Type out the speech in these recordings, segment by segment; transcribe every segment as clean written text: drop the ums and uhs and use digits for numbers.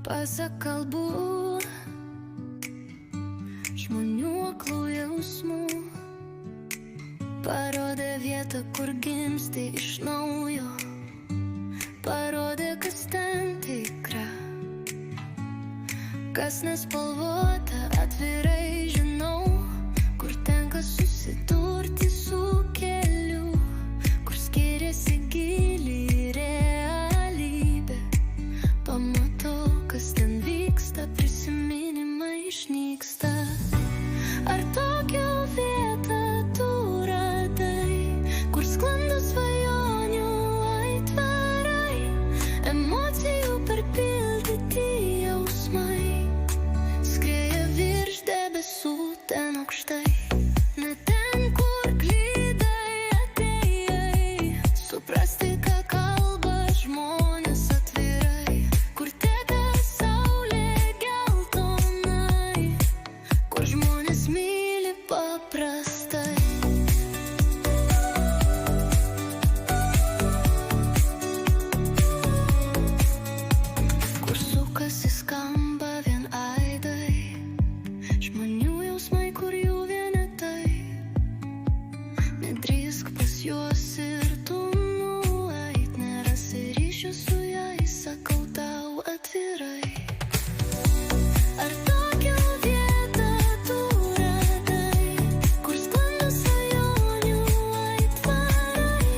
Pasak kalbų, žmonių aklų jausmų, parodė vietą, kur gimsti iš naujo, parodė, kas ten tikra, kas nespalvota, atvirai žinau, kur tenka susidurti su keliu, kur skiriasi gili realybė. Pamatau, kas ten vyksta, prisiminimai išnyksta. Ar tokią vietą tu radai, kur sklando svajonių aitvarai, emocijų perpildyti jausmai, skrieja virš debesų ten aukštai, ne ten, kur klydai atėjai, suprasti, ką kalba žmonės atvirai, kur teka saulė geltonai, kur žmonės myli paprastai. Kur sukasi skamba vien aidai, žmonių jausmai, kur jų vienetai, nedrįsk pas juos ir tu nueit, nerasi ryšio su jais, sakau tau atvirai. Ar tokią vietą tu radai, kur sklando svajonių aitvarai,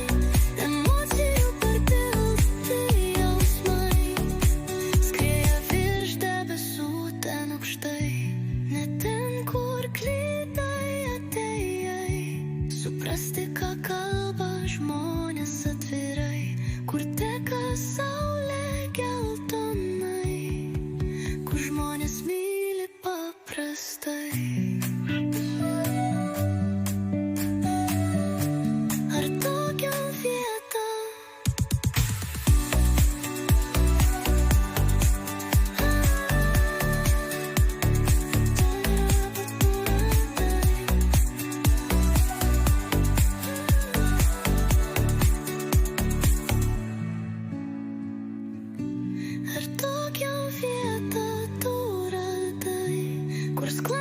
emocijų perpildyti jausmai, skrieja virš debesų ten aukštai, ne ten, kur klydai atėjai, suprasti, ką kalba žmonės atvirai, kur teka saulė geltonai, kur žmonės myli paprastai. Ar tokią vietą Ar tokią vietą tu radai, kur sklando